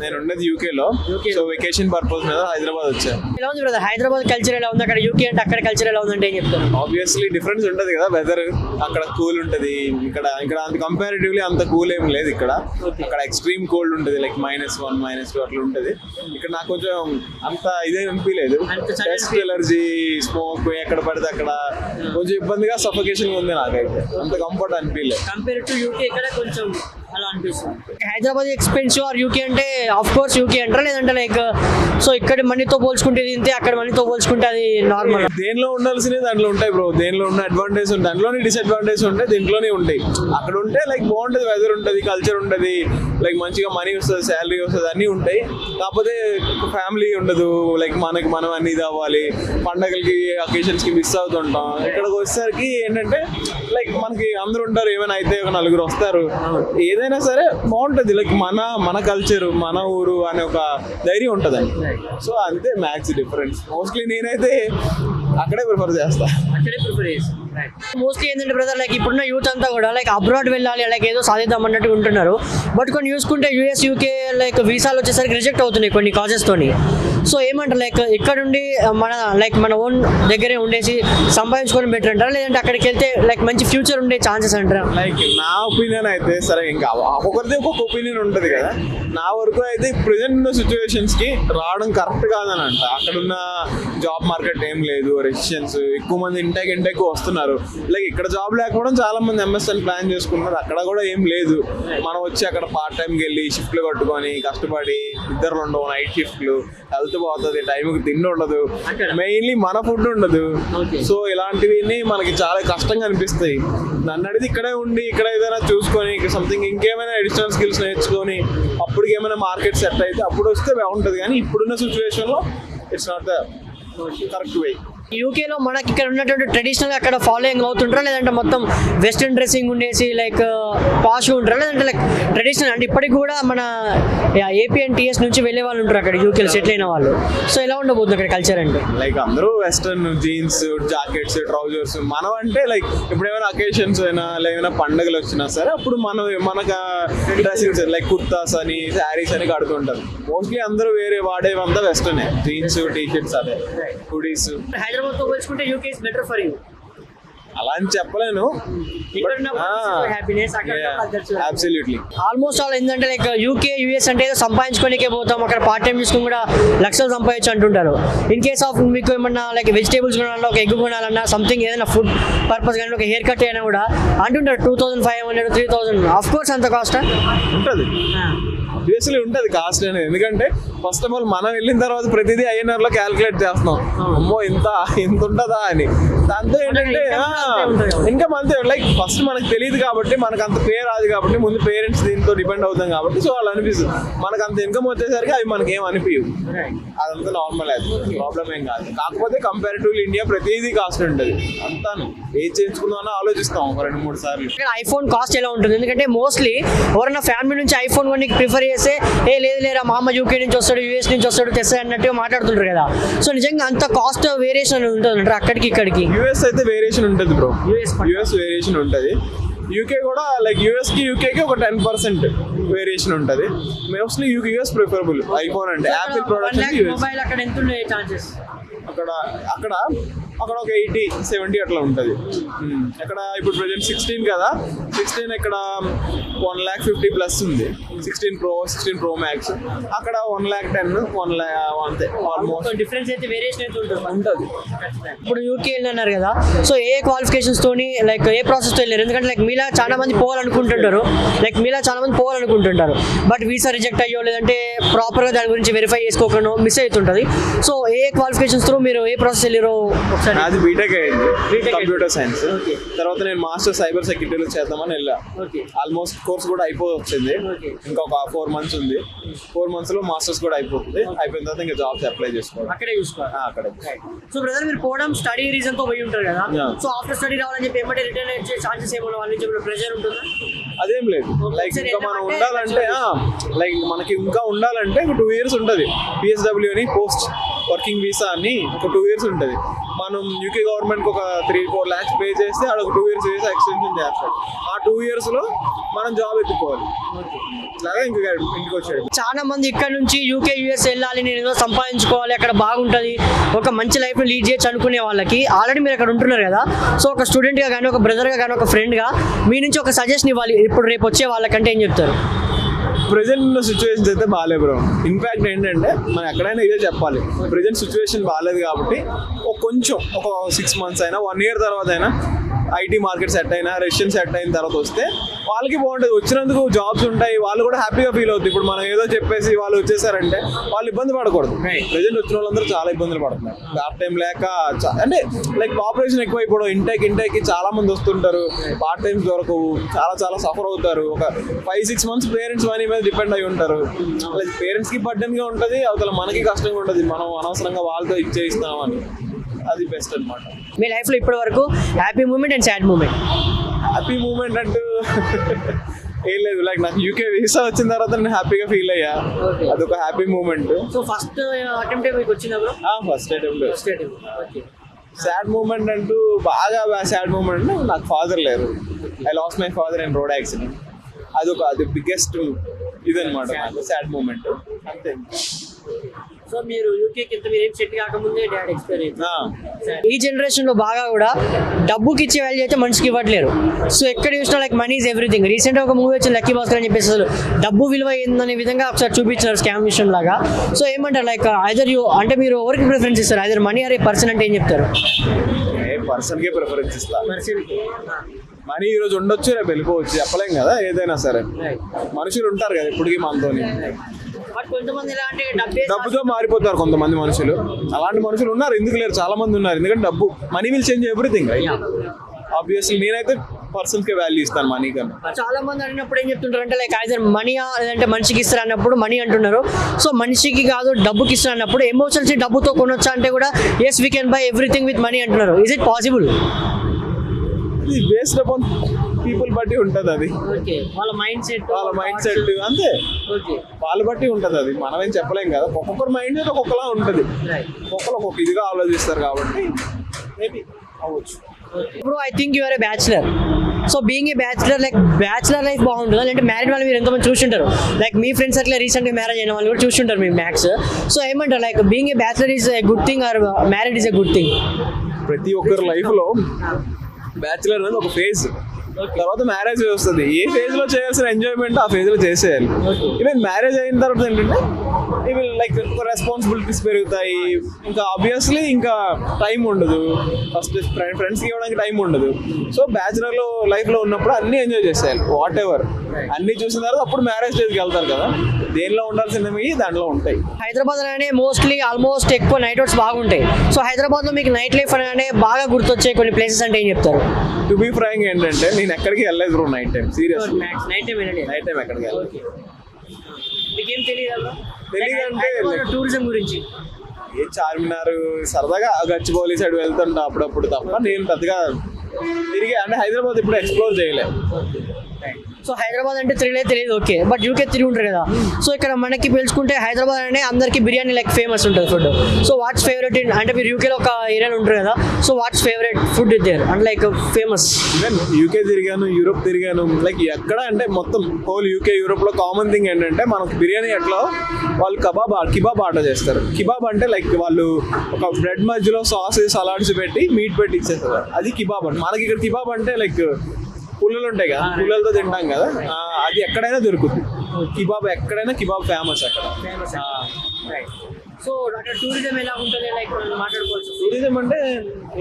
నేను ఉన్నది యూకే లో. సో వెకేషన్ పర్పస్ మీద హైదరాబాద్ వచ్చా. ఎలా ఉంది బ్రదర్ హైదరాబాద్ కల్చర్ ఎలా ఉంది, అక్కడ యూకే అంటే అక్కడ కల్చర్ ఎలా ఉందంటే ఏం చెప్తాను? ఆబ్వియస్లీ డిఫరెన్స్ ఉంటది కదా, వెదర్ అక్కడ కూల్ ఉంటది, ఇక్కడ అంత కంపారిటివ్లీ అంత కూల్ ఏం లేదు. ఇక్కడ అక్కడ ఎక్స్ట్రీమ్ కోల్డ్ ఉంటది, లైక్ -1 -2 అట్లా ఉంటది. ఇక్కడ నాకు కొంచెం అంత ఇదే అనిపించలేదు. డస్ట్ ఎలర్జీ, స్మోక్ ఎక్కడ పడితే అక్కడ కొంచెం ఇబ్బందిగా సఫోకేషన్ ఉంది. నాకైతే అంత కంఫర్ట్ అనిపించలేదు కంపేర్ టు యూకే. ఇక్కడ కొంచెం అలా అనిపిస్తుంది. హైదరాబాద్ ఎక్స్పెన్సివ్ ఆర్ యూకే అంటే ఆఫ్ కోర్స్ యూకే అంటారా, లేదంటే లైక్ సో ఇక్కడ మనీతో పోల్చుకుంటే ఇంతే, అక్కడ మనీతో పోల్చుకుంటే అది నార్మల్? దేనిలో ఉండాల్సినవి దాంట్లో ఉంటాయి బ్రో. దేనిలో ఉన్న అడ్వాంటేజ్ ఉంటాయి, దాంట్లోనే డిసడ్వాంటేజ్ ఉంటాయి, దీంట్లోనే ఉంటాయి. అక్కడ ఉంటే లైక్ బాగుంటది, వెదర్ ఉంటుంది, కల్చర్ ఉంటుంది, లైక్ మంచిగా మనీ వస్తుంది, శాలరీ వస్తుంది, అన్నీ ఉంటాయి. కాకపోతే ఫ్యామిలీ ఉండదు, లైక్ మనం అన్ని ఇది అవ్వాలి, పండగలకి అకేషన్స్ కి మిస్ అవుతుంటాం. ఇక్కడికి వచ్చేసరికి ఏంటంటే లైక్ మనకి అందరూ ఉంటారు, ఏమైనా అయితే ఒక నలుగురు వస్తారు, ఏదైనా సరే బాగుంటది. లైక్ మన కల్చర్, మన ఊరు అనే ఒక ధైర్యం ఉంటదండి. సో అంతే మ్యాక్స్ డిఫరెన్స్. మోస్ట్లీ నేనైతే అక్కడే ప్రిఫర్ చేస్తా. మోస్ట్లీ ఏంటంటే బ్రదర్ లైక్ ఇప్పుడున్న యూత్ అంతా కూడా లైక్ అబ్రాడ్ వెళ్ళాలి, లైక్ ఏదో సాధిద్దాం అన్నట్టు ఉంటున్నారు. బట్ కొన్ని చూసుకుంటే యూఎస్ యూకే లైక్ వీసాలు వచ్చేసరికి రిజెక్ట్ అవుతున్నాయి కొన్ని కాజెస్ తోని. సో ఏమంటారు లైక్ ఇక్కడ నుండి మన ఓన్ దగ్గరే ఉండేసి సంపాదించుకోవడం బెటర్ అంటారా, లేదంటే అక్కడికి వెళ్తే లైక్ మంచి ఫ్యూచర్ ఉండే ఛాన్సెస్ అంటారా? లైక్ నా ఒపీనియన్ అయితే, సరే ఇంకా ఒక్కొక్కరిది ఒక్కొక్క ఒపీనియన్ ఉంటుంది కదా. నా వరకు అయితే ప్రెసెంట్ ఉన్న సిచ్యువేషన్స్ కి రావడం కరెక్ట్ కాదని అంట. అక్కడున్న జాబ్ మార్కెట్ ఏం లేదు, రెసిషన్స్ ఎక్కువ మంది ఇంటెక్ వస్తున్నారు. లైక్ ఇక్కడ జాబ్ లేకపోవడం, చాలా మంది ఎంఎస్ఎన్ ప్లాన్ చేసుకున్నారు, అక్కడ కూడా ఏం లేదు. మనం వచ్చి అక్కడ పార్ట్ టైంకి వెళ్ళి షిఫ్ట్లు కట్టుకొని కష్టపడి, ఇద్దరు ఉండవు, నైట్ షిఫ్ట్లు, హెల్త్ పోతుంది, టైంకి తిండి ఉండదు, మెయిన్లీ మన ఫుడ్ ఉండదు. సో ఇలాంటివి మనకి చాలా కష్టంగా అనిపిస్తాయి. నన్ను అడిగితే ఇక్కడే ఉండి ఇక్కడ ఏదైనా చూసుకొని సంథింగ్ ఇంకేమైనా అడిషనల్ స్కిల్స్ నేర్చుకొని అప్పుడు ఏమైనా మార్కెట్ సెట్ అయితే అప్పుడు వస్తే బాగుంటుంది. కానీ ఇప్పుడున్న సిచ్యువేషన్ లో it's not the correct way. యూకేలో మనకి ఇక్కడ ఉన్నటువంటి ట్రెడిషనల్ అక్కడ ఫాలోయింగ్ అవుతుంటారా, లేదంటే మొత్తం వెస్ట్రన్ డ్రెస్సింగ్ ఉండేసి లైక్ పాష్ ఉంటారా, లేదంటే లైక్ ట్రెడిషనల్ అంటే ఇప్పటికి కూడా మన ఏపీ అండ్ టీఎస్ నుంచి వెళ్ళే వాళ్ళు ఉంటారు అక్కడ యూకేలో సెటిల్ అయిన వాళ్ళు. సో ఎలా ఉండబోతుంది అక్కడ కల్చర్ అంటే? లైక్ అందరూ వెస్టర్న్ జీన్స్, జాకెట్స్, ట్రౌజర్స్. మనం అంటే లైక్ ఇప్పుడు ఏమైనా అకేషన్స్ అయినా ఏమైనా పండుగలు వచ్చినా సరే అప్పుడు మనకు డ్రెస్సింగ్స్ లైక్ కుర్తాస్ అని, శారీస్ అని కడుతుంటారు. మోస్ట్లీ అందరూ వేరే వాడేవంతా వెస్టర్న్, జీన్స్, టీ షర్ట్స్, అదే హుడీస్. హైదరాబాద్ తో పోల్చుకుంటే UK is better for you అలా అని చెప్పలేను. అబ్సల్యూట్లీ ఆల్మోస్ట్ ఆల్ ఏంటంటే లైక్ యూకే యూఎస్ అంటే సంపాదించుకోనికే పోతాం, అక్కడ పార్ట్ టైం తీసుకుని కూడా లక్షలు సంపాదించు అంటుంటారు. ఇన్ కేస్ ఆఫ్ మీకు ఏమన్నా లైక్ వెజిటేబుల్స్ కొనాలన్నా, ఒక ఎగ్ కొనాలన్నా, సంథింగ్ ఏదైనా ఫుడ్ పర్పస్ కానీ, ఒక హెయిర్ కట్ అయినా కూడా అంటుంటారు 2500 3000. ఆఫ్ కోర్స్ అంత కాస్ట్ ఉంటుంది, ఆబ్వియస్లీ ఉంటుంది కాస్ట్ అనేది. ఎందుకంటే ఫస్ట్ ఆఫ్ ఆల్ మనం వెళ్ళిన తర్వాత ప్రతిదీ INR లో క్యాల్కులేట్ చేస్తున్నాం, అమ్మో ఇంత ఉంటుందా అని. దాంతో ఏంటంటే ఇన్కమ్ అంతే. లైక్ ఫస్ట్ మనకు తెలియదు కాబట్టి, మనకు అంత పే రాదు కాబట్టి, ముందు పేరెంట్స్ దీంతో డిపెండ్ అవుతాం కాబట్టి, సో వాళ్ళు అనిపిస్తుంది. మనకు అంత ఇన్కమ్ వచ్చేసరికి అవి మనకి ఏం అనిపించవు, అదంతా నార్మల్, అది ప్రాబ్లం ఏం కాదు. కాకపోతే కంపారిటివ్లీ ఇండియా ప్రతిదీ కాస్ట్ ఉంటుంది. అంతాను ఏది చేయించుకుందామని ఆలోచిస్తాం ఒక 2-3 సార్లు. ఐఫోన్ కాస్ట్ ఎలా ఉంటుంది? ఎందుకంటే మోస్ట్లీ ఎవరైనా ఫ్యామిలీ నుంచి ఐఫోన్ కొనికి ప్రిఫర్ చేస్తే లేదు లేరా మా అమ్మ యూకే నుంచి వస్తాడు, యూఎస్ నుంచి వస్తాడు, తెస్తా అన్నట్టుగా మాట్లాడుతుంటారు కదా. సో నిజంగా అంత కాస్ట్ వేరియేషన్ ఉంటుంది అంటారు అక్కడికి ఇక్కడికి? యూఎస్ అయితే వేరియేషన్ ఉంటుంది బ్రో, యూఎస్ వేరియేషన్ ఉంటుంది. యూకే కూడా లైక్ యూఎస్ కి యూకేకి ఒక 10% వేరియేషన్ ఉంటుంది. మోస్ట్లీ యూఎస్ ప్రిఫరబుల్ ఐఫోన్ అంటే. యాపిల్ ప్రొడక్ట్స్ అక్కడ ఎంత ఉండే ఛాన్సెస్? అక్కడ ఒక 80-70 అట్లా ఉంటుంది. అక్కడ ఇప్పుడు ప్రెజెంట్ 16 కదా, 16 ఇక్కడ 1,50,000 ప్లస్ ఉంది. 16 Pro, 16 Pro Max అక్కడ 1,10,000, 1,00,000 అంతే. ఆల్మోస్ట్ డిఫరెన్స్ అయితే వేరియేషన్ అయితే ఉంటుంది. ఇప్పుడు యూకే వెళ్ళన్నారు కదా, సో ఏ క్వాలిఫికేషన్స్ తోని లైక్ ఏ ప్రాసెస్ తో వెళ్ళారు? ఎందుకంటే లైక్ మీలా చాలా మంది పోవాలనుకుంటుంటారు, బట్ వీసా రిజెక్ట్ అయ్యో లేదంటే ప్రాపర్ గా దాని గురించి వెరిఫై చేసుకోకుండా మిస్ అవుతుంటది. సో ఏ క్వాలిఫికేషన్స్ తో మీరు ఏ ప్రాసెస్ వెళ్ళారో ఒకసారి? నాది బీటెక్ అయింది, కంప్యూటర్ సైన్స్. తర్వాత నేను మాస్టర్ సైబర్ సెక్యూరిటీలో చేద్దామని వెళ్ళా. ఆల్మోస్ట్ కోర్స్ కూడా అయిపోవచ్చింది, ఇంకా ఒక 4 months ఉంది. 4 months లో మాస్టర్స్ కూడా అయిపోతుంది. అయిపోయిన తర్వాత ఇంకా జాబ్స్ అప్లై చేసుకోవాలి, అక్కడే చూసుకోవాలి. అక్కడే. సో బ్రదర్ మీరు పోవడం స్టడీ రీజన్ తో పోయి ఉంటారు కదా, సో ఆఫ్టర్ స్టడీ రావాలని చెప్పి ఏమంటే రిటర్న్ వచ్చే ఛాన్సెస్ ఏమన్నా వాళ్ళ నుంచి ప్రెషర్ ఉంటుందా? అదేం లేదు. లైక్ ఇంకా మనం ఉండాలంటే లైక్ మనకి ఇంకా ఉండాలంటే 2 years ఉంటుంది PSW అని పోస్ట్ వర్కింగ్ వీసా అని ఒక 2 years ఉంటుంది. మనం యూకే గవర్నమెంట్కి ఒక 3-4 lakhs పే చేస్తే ఆడ ఒక 2 years వీసా ఎక్స్టెన్షన్ చేస్తాడు. ఆ 2 yearsలో మనం జాబ్ ఎత్తుకోవాలి. అలాగే ఇంటికి వచ్చాడు. చాలా మంది ఇక్కడ నుంచి యూకే యూఎస్ వెళ్ళాలి, నేను ఏదో సంపాదించుకోవాలి, అక్కడ బాగుంటుంది, ఒక మంచి లైఫ్ లీడ్ చేయొచ్చు అనుకునే వాళ్ళకి ఆల్రెడీ మీరు అక్కడ ఉంటున్నారు కదా, సో ఒక స్టూడెంట్గా కానీ ఒక బ్రదర్గా కానీ ఒక ఫ్రెండ్గా మీ నుంచి ఒక సజెషన్ ఇవ్వాలి ఇప్పుడు రేపు వచ్చే వాళ్ళకంటే ఏం చెప్తారు? ప్రెజెంట్ ఉన్న సిచ్యువేషన్స్ అయితే బాగాలేదు బ్రో. ఇన్ఫాక్ట్ ఏంటంటే మనం ఎక్కడైనా ఇదే చెప్పాలి, ప్రెజెంట్ సిచ్యువేషన్ బాగాలేదు కాబట్టి కొంచెం ఒక 6 months అయినా 1 year తర్వాత అయినా ఐటీ మార్కెట్ సెట్ అయినా రెసిడెన్స్ సెట్ అయిన తర్వాత వస్తే వాళ్ళకి బాగుంటుంది. వచ్చినందుకు జాబ్స్ ఉంటాయి, వాళ్ళు కూడా హ్యాపీగా ఫీల్ అవుతుంది. ఇప్పుడు మనం ఏదో చెప్పేసి వాళ్ళు వచ్చేసారంటే వాళ్ళు ఇబ్బంది పడకూడదు. ప్రెజెంట్ వచ్చిన వాళ్ళందరూ చాలా ఇబ్బందులు పడుతున్నారు. పార్ట్ టైం లేక అంటే లైక్ పాపులేషన్ ఎక్కువ అయిపోవడం, ఇంటేక్ చాలా మంది వస్తుంటారు, పార్ట్ టైమ్స్ దొరకవు, చాలా సఫర్ అవుతారు. ఒక 5-6 months పేరెంట్స్ మనీ మీద డిపెండ్ అయి ఉంటారు. లైక్ పేరెంట్స్కి బర్డెన్గా ఉంటుంది, అవతల మనకి కష్టంగా ఉంటుంది. మనం అనవసరంగా వాళ్ళతో ఇచ్చేయిస్తున్నామని. అది బెస్ట్ అనమాట. మీ లైఫ్లో ఇప్పటి వరకు happy moment and sad moment? Happy moment అంటూ ఏం లేదు. లైక్ నాకు యూకే వీసా వచ్చిన తర్వాత నేను హ్యాపీగా ఫీల్ అయ్యా, అదొక happy moment. So first attempt మీకు వచ్చిందా? First attempt. సాడ్ మూమెంట్ అంటూ బాగా సాడ్ మూమెంట్ అంటే నాకు ఫాదర్ లేరు. I lost my father in road accident. అది బిగ్గెస్ట్ ఇదనమాట నాకు సాడ్ మూమెంట్. అంతే. సో మీరు యూకేకి ఇంత మీరు ఏం సెట్ కాకముందే డాడ్ ఎక్స్పీరియన్స్. ఈ జనరేషన్లో బాగా కూడా డబ్బుకి ఇచ్చే వాల్యూ అయితే మనిషికి ఇవ్వట్లేరు. సో ఎక్కడ చూసినా లైక్ మనీ ఈజ్ ఎవ్రీథింగ్. రీసెంట్గా ఒక మూవీ వచ్చింది లక్కీ భాస్కర్ అని చెప్పేసి, అసలు డబ్బు విలువ ఏందనే విధంగా ఒకసారి చూపించారు స్కామ్ విషయం లాగా. సో ఏమంటారు లైక్ ఐదర్ యూ అంటే మీరు ఎవరికి ప్రిఫరెన్స్ ఇస్తారు, ఐదర్ మనీ అరే పర్సన్ అంటే ఏం చెప్తారు? పర్సన్కే ప్రిఫరెన్స్ ఇస్తా. మనీ ఈ రోజు ఉండొచ్చు, రేపు వెళ్ళిపోవచ్చు, చెప్పలేం కదా. ఏదైనా సరే మనుషులు ఉంటారు కదా ఇప్పటికీ మనతోని. డబ్బుతో మారిపోతారు కొంతమంది మనుషులు. అలాంటి మనుషులు ఉన్నారు, ఎందుకు లేరు, చాలా మంది ఉన్నారు. ఎందుకంటే డబ్బు, money will change everything. Obviously నేనైతే పర్సన్స్ కి వాల్యూ ఇస్తాను మనీ కన్నా. చాలా మంది అడిగినప్పుడు ఏం చెప్తుంటారు అంటే లైక్ ఐదర్ మనీ లేదంటే మనిషికి ఇస్తారు అన్నప్పుడు మనీ అంటున్నారు. సో మనిషికి కాదు డబ్బుకి ఇస్తారు అన్నప్పుడు ఎమోషన్స్ డబ్బుతో కొనొచ్చా అంటే కూడా yes we can buy everything with money అంటున్నారు. Is it possible? ఇది బేస్డ్ అపాన్ పీపుల్ బట్టి ఉంటుంది. అది వాళ్ళ మైండ్ సెట్ అంతే, వాళ్ళ బట్టి ఉంటుంది. అది మనం ఏం చెప్పలేం కదా. ఒక్కొక్కరు మైండ్ సెట్ ఒక్కొక్కలా ఉంటుంది, ఒక్కొక్క ఇదిగా ఆలోచిస్తారు కాబట్టి మేబీ అవ్వచ్చు. ఇప్పుడు I think you're a bachelor. So being a bachelor like bachelor life బాగుంటుందా లేదంటే మ్యారీడ్ వాళ్ళు మీరు ఎంతమంది చూస్తుంటారు? లైక్ మీ ఫ్రెండ్స్ అట్లా రీసెంట్గా మ్యారేజ్ అయిన వాళ్ళు కూడా చూస్తుంటారు మీ మ్యాక్స్. సో ఏమంటారు like being a bachelor is a good thing or married is a good thing? ప్రతి ఒక్కరి లైఫ్లో బ్యాచులర్ అనేది ఒక ఫేజ్, తర్వాత మ్యారేజ్ వస్తుంది. ఏ ఫేజ్ లో చేయాల్సిన ఎంజాయ్మెంట్ ఆ ఫేజ్ లో చేసేయాలి. ఈవెన్ మ్యారేజ్ అయిన తర్వాత ఏంటంటే ఇవి లైక్ రెస్పాన్సిబిలిటీస్ పెరుగుతాయి. ఇంకా ఆబ్వియస్లీ ఇంకా టైం ఉండదు, ఫస్ట్ ఫ్రెండ్స్కి ఇవ్వడానికి టైం ఉండదు. సో బ్యాచులర్ లో లైఫ్ లో ఉన్నప్పుడు అన్ని ఎంజాయ్ చేసేయాలి, వాట్ ఎవర్. అన్ని చూసిన తర్వాత అప్పుడు మ్యారేజ్ స్టేజ్కి వెళ్తారు కదా, దేనిలో ఉండాల్సినవి దాంట్లో ఉంటాయి. హైదరాబాద్ అనగానే మోస్ట్లీ ఆల్మోస్ట్ ఎక్కువ నైట్ అవుట్స్ బాగుంటాయి. సో హైదరాబాద్ లో మీకు నైట్ లైఫ్ అనగానే బాగా గుర్తొచ్చే కొన్ని ప్లేసెస్ అంటే ఏం చెప్తారు? టు బీ ఫ్రాంక్ ఏంటంటే నేను ఎక్కడికి వెళ్ళలేదు bro night time. Serious night time ఎక్కడికి వెళ్ళలేదు. మీకేం తెలియదు అంటే టూరిజం గురించి? ఏ చార్మినార్ సరదాగా గచ్చిబౌలి సైడ్ వెళ్తుంటా అప్పుడప్పుడు తప్ప నేను పెద్దగా తిరిగి అంటే హైదరాబాద్ ఇప్పుడు ఎక్స్ప్లోర్ చేయలేదు. సో హైదరాబాద్ అంటే తెలియదు ఓకే, బట్ యూకే తిరిగి ఉంటారు కదా. సో ఇక్కడ మనకి పిలుచుకుంటే హైదరాబాద్ అనే అందరికి బిర్యానీ లైక్ ఫేమస్ ఉంటుంది ఫుడ్. సో వాట్స్ ఫేవరెట్ అంటే మీరు యూకేలో ఒక ఏరియాలో ఉంటారు కదా, so what's favourite food there and like famous? Even UK తిరిగాను, యూరోప్ తిరిగాను, లైక్ ఎక్కడ అంటే మొత్తం హోల్ యూకే యూరోప్ లో కామన్ థింగ్ ఏంటంటే మనకు బిర్యానీ ఎట్లా వాళ్ళు కిబాబ్ ఆర్డర్ చేస్తారు. కిబాబ్ అంటే లైక్ వాళ్ళు ఒక బ్రెడ్ మధ్యలో సాస్ సలాడ్స్ పెట్టి మీట్ పెట్టి ఇచ్చేస్తారు, అది కిబాబ్ అంటే. మనకి ఇక్కడ కిబాబ్ అంటే లైక్ పుల్లలు ఉంటాయి కదా, పుల్లలతో తింటాం కదా, అది ఎక్కడైనా దొరుకుతుంది. కిబాబ్ ఎక్కడైనా కిబాబ్ ఫేమస్ అక్కడ. సో అక్కడ టూరిజం ఎలా ఉంటుంది లైక్ మాట్లాడుకోవచ్చు? టూరిజం అంటే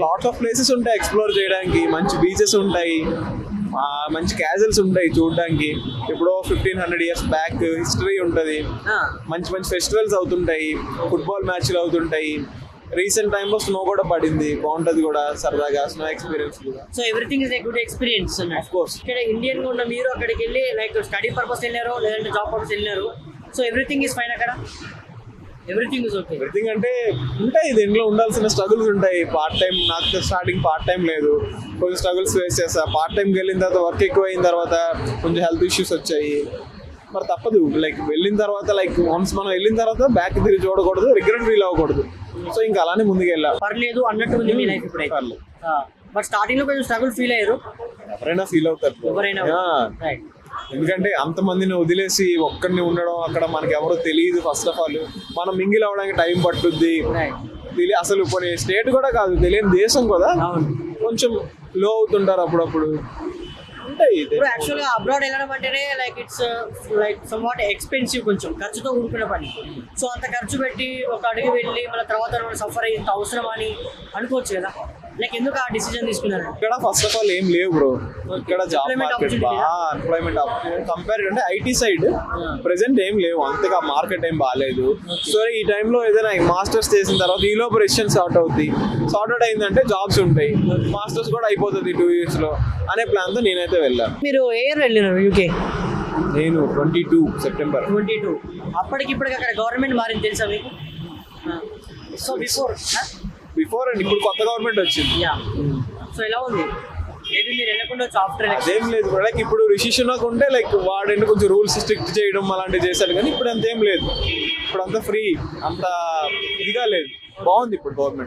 లాట్స్ ఆఫ్ ప్లేసెస్ ఉంటాయి ఎక్స్ప్లోర్ చేయడానికి, మంచి బీచెస్ ఉంటాయి, మంచి క్యాజల్స్ ఉంటాయి చూడడానికి. ఎప్పుడో 1500 years బ్యాక్ హిస్టరీ ఉంటుంది, మంచి మంచి ఫెస్టివల్స్ అవుతుంటాయి, ఫుట్బాల్ మ్యాచ్లు అవుతుంటాయి. రీసెంట్ టైంలో స్నో కూడా పడింది, బాగుంటది కూడా సరదాగా స్నో ఎక్స్పీరియన్స్ కూడా. So everything is a good experience. Of course ఇక్కడ ఇండియన్ గా ఉన్న మీరు అక్కడికి వెళ్ళి లైక్ స్టడీ పర్పస్ వెళ్ళారు లేదంటే జాబ్ పర్పస్ వెళ్ళారు, సో ఎవ్రీథింగ్ ఇస్ ఫైన్ అక్కడ? Everything is okay? ఎవ్రీథింగ్ అంటే ఉంటాయి, దీంట్లో ఉండాల్సిన స్ట్రగుల్స్ ఉంటాయి. పార్ట్ టైం నాకు స్టార్టింగ్ పార్ట్ టైం లేదు, కొంచెం స్ట్రగుల్స్ ఫేస్ చేస్తా. పార్ట్ టైంకి వెళ్ళిన తర్వాత వర్క్ ఎక్కువ అయిన తర్వాత కొంచెం హెల్త్ ఇష్యూస్ వచ్చాయి, మరి తప్పదు. లైక్ వెళ్ళిన తర్వాత లైక్ వన్స్ మనం వెళ్ళిన తర్వాత బ్యాక్ తిరిగి చూడకూడదు, రిగ్రెట్ ఫీల్ అవ్వకూడదు. సో ఇంకా అలానే ముందుకు వెళ్ళా. పర్లేదు అన్నట్టు ఉంది మీ లైఫ్ ఇప్పుడైతే. పర్లేదు. బట్ స్టార్టింగ్ లో కొంచెం స్ట్రగుల్ ఫీల్ అయ్యారు ఎవరైనా ఫీల్ అవుతారు bro. ఎవరైనా. Yeah. రైట్. ఎందుకంటే అంతమందిని వదిలేసి ఒక్కడిని ఉండడం అక్కడ మనకి ఎవరో తెలియదు. ఫస్ట్ ఆఫ్ ఆల్ మనం మింగిల్ అవ్వడానికి టైం పట్టుద్ది. రైట్. అసలు కొన్ని స్టేట్ కూడా కాదు, తెలియని దేశం కదా, అవును. కొంచెం లో అవుతుంటారు అప్పుడప్పుడు. ఉంటాయి ఇప్పుడు యాక్చువల్ గా అబ్రాడ్ వెళ్ళడం అంటేనే like it's like some what expensive, కొంచెం ఖర్చుతో కూడుకున్న పని. సో అంత ఖర్చు పెట్టి ఒక అడుగు వెళ్ళి మళ్ళీ తర్వాత సఫర్ అయ్యి ఇంత అవసరం అని అనుకోవచ్చు కదా. లైక్ ఎందుకు ఆ డిసిజన్ తీసుకున్నారు? ఇక్కడ ఫస్ట్ ఆఫ్ ఆల్ ఏం లేవు బ్రో. ఇక్కడ job Employment market opportunity employment compare అంటే ఐటీ సైడ్ ప్రెసెంట్ ఏం లేవు, అంతగా మార్కెట్ ఏం బాగాలేదు. సో ఈ టైంలో ఏదైనా మాస్టర్స్ చేసిన తర్వాత ఈ లోపు రెసిషన్ సార్ట్ అవుట్ అయిందంటే జాబ్స్ ఉంటాయి, మాస్టర్స్ కూడా అయిపోతుంది 2 years లో అనే ప్లాన్ తో నేనైతే వెళ్ళాను. మీరు ఏ ఇయర్ వెళ్ళినారు యూకే? నేను 22 సెప్టెంబర్. 22. అప్పటికి ఇప్పటికి అక్కడ గవర్నమెంట్ మారింది తెలుసా మీకు? సో బిఫోర్ అండ్ ఇప్పుడు కొత్త గవర్నమెంట్ వచ్చింది. యా. సో ఎలా ఉంది? మేబీ మీరు వెళ్ళకుండా ఆఫ్టర్ అదేం లేదు బ్రో. లైక్ ఇప్పుడు రిసిషన్ ఉంటే లైక్ వాడంటే కొంచెం రూల్స్ స్ట్రిక్ట్ చేయడం అలాంటివి చేశారు, కానీ ఇప్పుడు అంతేం లేదు. ఇప్పుడు అంతా ఫ్రీ, అంత ఇదిగా లేదు. బాగుంది ఇప్పుడు గవర్నమెంట్.